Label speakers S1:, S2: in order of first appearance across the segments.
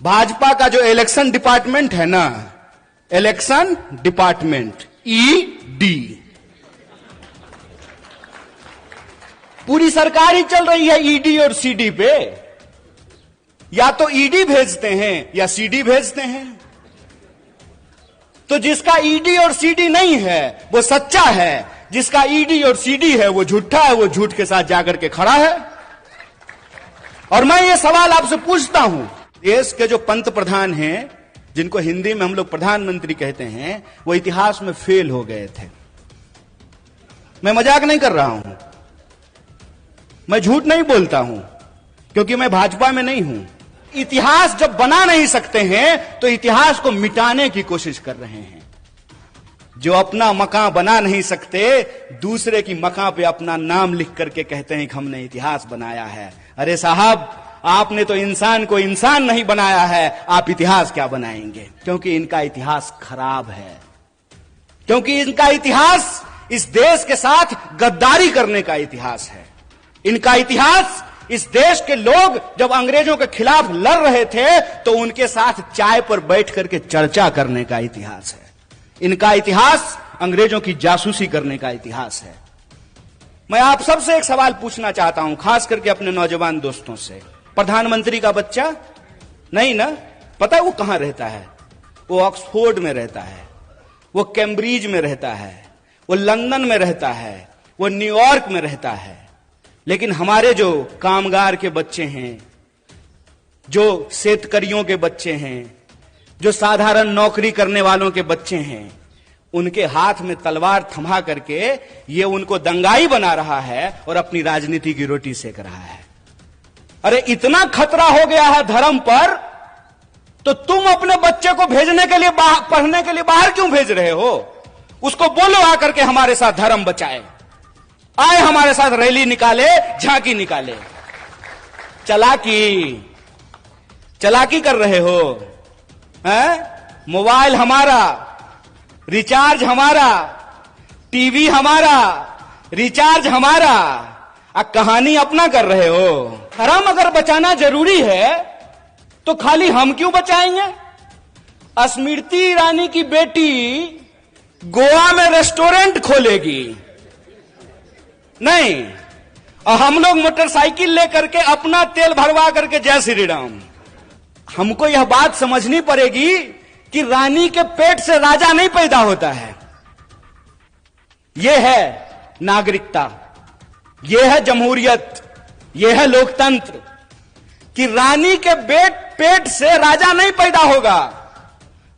S1: भाजपा का जो election department है ना, इलेक्शन डिपार्टमेंट ईडी, पूरी सरकार ही चल रही है ईडी और सीडी पे। या तो ईडी भेजते हैं या सीडी भेजते हैं। तो जिसका ईडी और सीडी नहीं है वो सच्चा है, जिसका ईडी और सीडी है वो झूठा है, वो झूठ के साथ जाकर के खड़ा है। और मैं ये सवाल आपसे पूछता हूं, देश के जो पंत प्रधान हैं, जिनको हिंदी में हम लोग प्रधानमंत्री कहते हैं, वो इतिहास में फेल हो गए थे। मैं मजाक नहीं कर रहा हूं, मैं झूठ नहीं बोलता हूं, क्योंकि मैं भाजपा में नहीं हूं। इतिहास जब बना नहीं सकते हैं तो इतिहास को मिटाने की कोशिश कर रहे हैं। जो अपना मकान बना नहीं सकते, दूसरे की मकान पे अपना नाम लिख करके कहते हैं कि हमने इतिहास बनाया है। अरे साहब, आपने तो इंसान को इंसान नहीं बनाया है, आप इतिहास क्या बनाएंगे? क्योंकि इनका इतिहास खराब है, क्योंकि इनका इतिहास इस देश के साथ गद्दारी करने का इतिहास है। इनका इतिहास इस देश के लोग जब अंग्रेजों के खिलाफ लड़ रहे थे तो उनके साथ चाय पर बैठ करके चर्चा करने का इतिहास है। इनका इतिहास अंग्रेजों की जासूसी करने का इतिहास है। मैं आप सबसे एक सवाल पूछना चाहता हूं, खास करके अपने नौजवान दोस्तों से। प्रधानमंत्री का बच्चा नहीं ना, पता है वो कहां रहता है? वो ऑक्सफोर्ड में रहता है, वो कैम्ब्रिज में रहता है, वो लंदन में रहता है, वो न्यूयॉर्क में रहता है। लेकिन हमारे जो कामगार के बच्चे हैं, जो शेतकरियों के बच्चे हैं, जो साधारण नौकरी करने वालों के बच्चे हैं, उनके हाथ में तलवार थमा करके ये उनको दंगाई बना रहा है और अपनी राजनीति की रोटी सेक रहा है। अरे इतना खतरा हो गया है धर्म पर, तो तुम अपने बच्चे को भेजने के लिए पढ़ने के लिए बाहर क्यों भेज रहे हो? उसको बोलो आकर के हमारे साथ धर्म बचाए, आए हमारे साथ रैली निकाले, झांकी निकाले। चलाकी कर रहे हो हैं? मोबाइल हमारा, रिचार्ज हमारा, टीवी हमारा, रिचार्ज हमारा, कहानी अपना कर रहे हो। धर्म अगर बचाना जरूरी है तो खाली हम क्यों बचाएंगे? स्मृति ईरानी की बेटी गोवा में रेस्टोरेंट खोलेगी नहीं, और हम लोग मोटरसाइकिल लेकर के अपना तेल भरवा करके जय श्री राम। हमको यह बात समझनी पड़ेगी कि रानी के पेट से राजा नहीं पैदा होता है। यह है नागरिकता, यह है जमहूरियत, यह है लोकतंत्र, कि रानी के पेट से राजा नहीं पैदा होगा।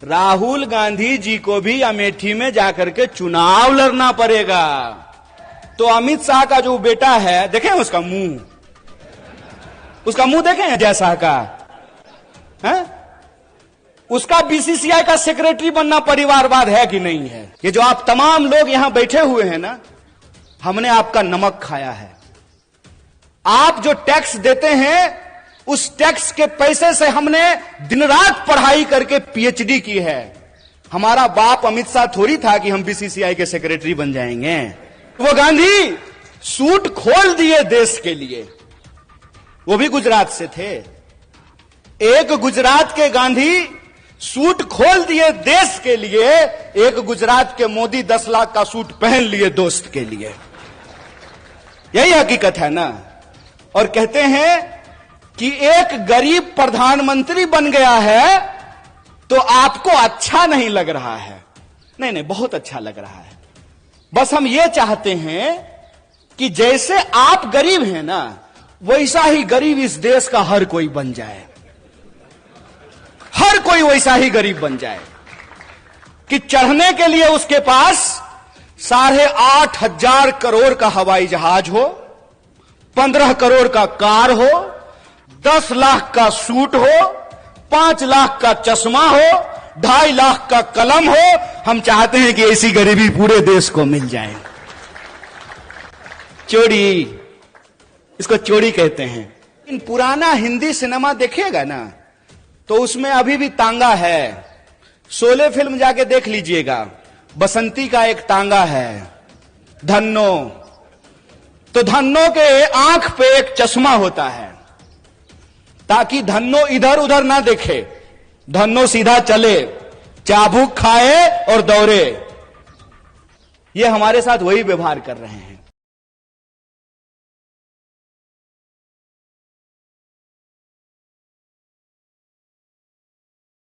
S1: राहुल गांधी जी को भी अमेठी में जाकर के चुनाव लड़ना पड़ेगा। तो अमित शाह का जो बेटा है, देखें उसका मुंह देखें अजय शाह का है? उसका बीसीसीआई का सेक्रेटरी बनना परिवारवाद है कि नहीं है? ये जो आप तमाम लोग यहां बैठे हुए हैं ना, हमने आपका नमक खाया है। आप जो टैक्स देते हैं, उस टैक्स के पैसे से हमने दिन रात पढ़ाई करके पीएचडी की है। हमारा बाप अमित शाह थोड़ी था कि हम बीसीसीआई के सेक्रेटरी बन जाएंगे। वो गांधी सूट खोल दिए देश के लिए, वो भी गुजरात से थे। एक गुजरात के गांधी सूट खोल दिए देश के लिए, एक गुजरात के मोदी 10 लाख का सूट पहन लिए दोस्त के लिए। यही हकीकत है ना। और कहते हैं कि एक गरीब प्रधानमंत्री बन गया है तो आपको अच्छा नहीं लग रहा है। नहीं, बहुत अच्छा लग रहा है। बस हम ये चाहते हैं कि जैसे आप गरीब हैं ना, वैसा ही गरीब इस देश का हर कोई बन जाए। हर कोई वैसा ही गरीब बन जाए कि चढ़ने के लिए उसके पास 8,500 करोड़ का हवाई जहाज हो, 15 करोड़ का कार हो, 10 लाख का सूट हो, 5 लाख का चश्मा हो, 2.5 लाख का कलम हो। हम चाहते हैं कि ऐसी गरीबी पूरे देश को मिल जाए। चोरी, इसको चोरी कहते हैं। इन पुराना हिंदी सिनेमा देखिएगा ना, तो उसमें अभी भी तांगा है। शोले फिल्म जाके देख लीजिएगा, बसंती का एक तांगा है, धन्नो। तो धन्नो के आंख पे एक चश्मा होता है। ताकि धन्नो इधर उधर ना देखे, धन्नो सीधा चले, चाबुक खाए और दौड़े। ये हमारे साथ वही व्यवहार कर रहे हैं।